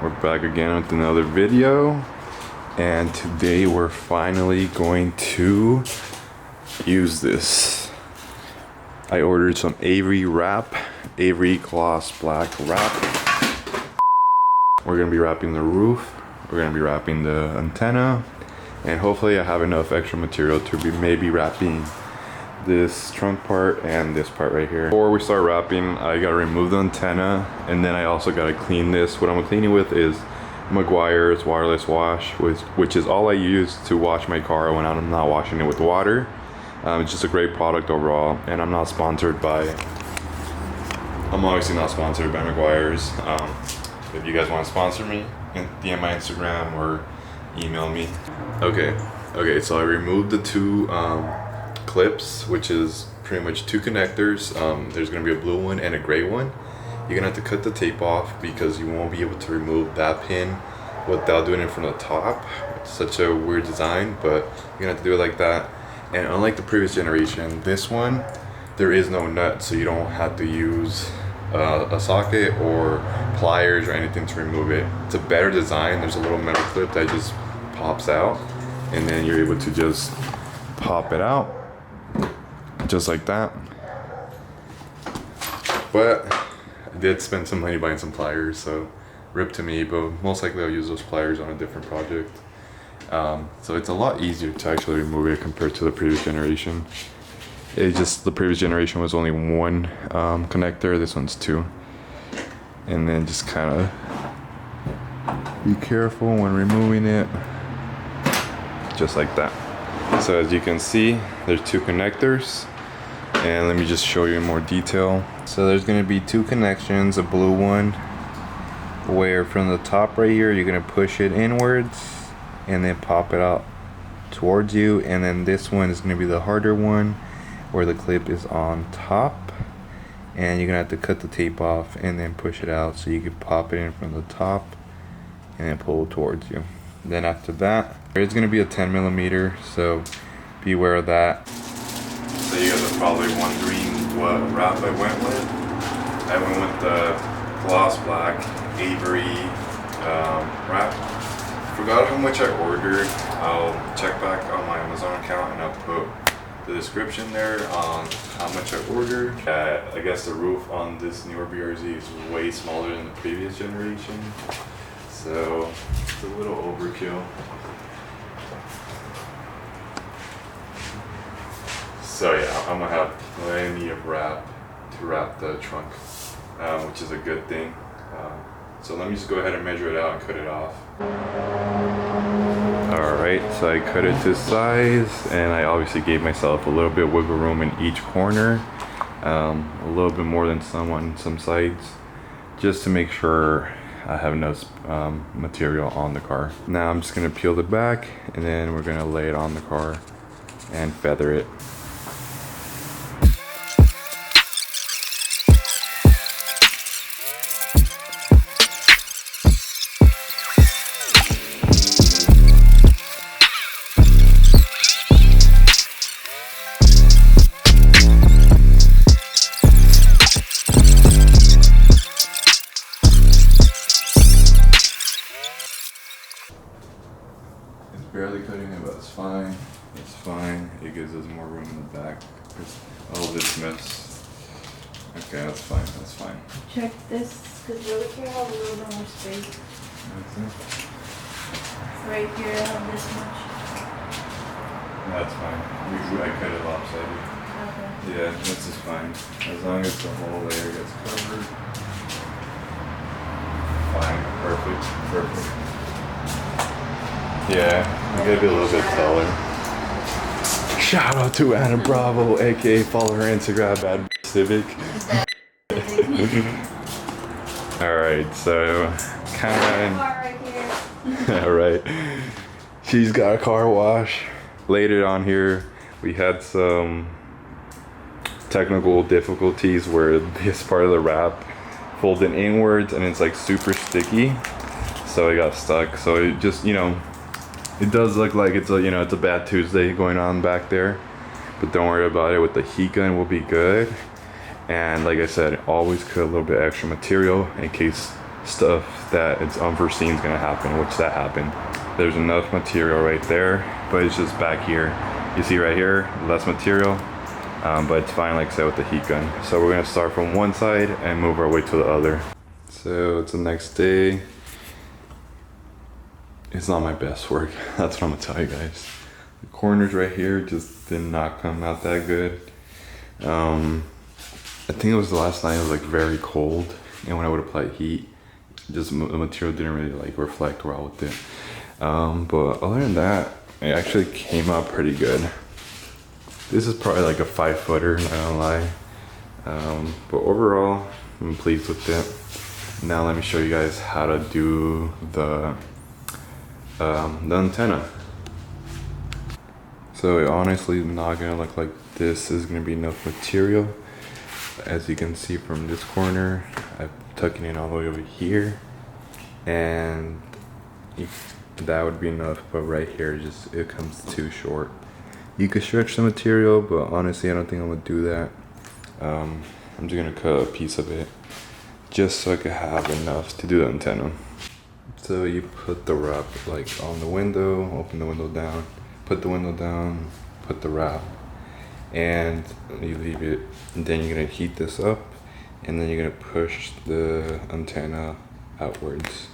We're back again with another video, and today we're finally going to use this. I ordered some AVERY wrap, AVERY gloss black wrap. We're gonna be wrapping the roof, we're gonna be wrapping the antenna, and hopefully I have enough extra material to be maybe wrapping this trunk part and this part right here. Before we start wrapping, I gotta remove the antenna, and then I also gotta clean this. What I'm cleaning with is Meguiar's waterless wash, which is all I use to wash my car when I'm not washing it with water. It's just a great product overall, and I'm obviously not sponsored by Meguiar's. If you guys want to sponsor me, DM my Instagram or email me. Okay, so I removed the two clips, which is pretty much two connectors. There's gonna be a blue one and a gray one. You're gonna have to cut the tape off because you won't be able to remove that pin without doing it from the top. It's such a weird design, but you're gonna have to do it like that. And unlike the previous generation, this one, there is no nut, so you don't have to use a socket or pliers or anything to remove it. It's a better design. There's a little metal clip that just pops out, and then you're able to just pop it out just like that. But I did spend some money buying some pliers, so rip to me, but most likely I'll use those pliers on a different project. So it's a lot easier to actually remove it compared to the previous generation. The previous generation was only one connector, this one's two. And then just kind of be careful when removing it, just like that. So as you can see, there's two connectors, and let me just show you in more detail. So there's going to be two connections, a blue one where from the top right here you're going to push it inwards and then pop it out towards you, and then this one is going to be the harder one where the clip is on top, and you're going to have to cut the tape off and then push it out so you can pop it in from the top and then pull it towards you. Then after that, there's going to be a 10mm, so be aware of that. So you guys are probably wondering what wrap I went with. I went with the gloss black AVERY wrap. Forgot how much I ordered. I'll check back on my Amazon account and I'll put the description there on how much I ordered. I guess the roof on this newer BRZ is way smaller than the previous generation, so it's a little overkill. So yeah, I'm gonna have plenty of wrap to wrap the trunk, which is a good thing. So let me just go ahead and measure it out and cut it off. Alright, so I cut it to size, and I obviously gave myself a little bit of wiggle room in each corner, a little bit more than some on some sides, just to make sure I have enough material on the car. Now I'm just gonna peel the back, and then we're gonna lay it on the car and feather it. Barely cutting it, but it's fine. It's fine. It gives us more room in the back. All this mess. Okay, that's fine. That's fine. Check this, because we're looking at a little bit more space. Right here, I have this much. That's fine. Usually I cut it lopsided. Okay. Yeah, this is fine. As long as the whole layer gets covered. Fine. Perfect. Yeah, I gotta be a little bit taller. Shout out to Anna Bravo, aka follow her Instagram at Civic. Alright, so alright. She's got a car wash. Later on here, we had some technical difficulties where this part of the wrap folded inwards and it's like super sticky. So it got stuck. So it just, it does look like it's a bad Tuesday going on back there, but don't worry about it. With the heat gun, we'll be good. And like I said, always cut a little bit extra material in case stuff that it's unforeseen is gonna happen, which that happened. There's enough material right there, but it's just back here. You see right here, less material, but it's fine, like I said, with the heat gun. So we're gonna start from one side and move our way to the other. So it's the next day. It's not my best work, that's what I'm gonna tell you guys. The corners right here just did not come out that good. I think it was the last night, it was like very cold, and when I would apply heat, just the material didn't really like reflect well with it. But other than that, it actually came out pretty good. This is probably like a 5-footer, not gonna lie. But overall, I'm pleased with it. Now let me show you guys how to do the antenna. So it honestly is not gonna look like this. Is gonna be enough material. As you can see from this corner, I'm tucking it all the way over here, and that would be enough. But right here, just it comes too short. You could stretch the material, but honestly, I don't think I'm gonna do that. I'm just gonna cut a piece of it, just so I could have enough to do the antenna. So you put the wrap like on the window, open the window down, put the window down, put the wrap, and you leave it. And then you're gonna heat this up, and then you're gonna push the antenna outwards.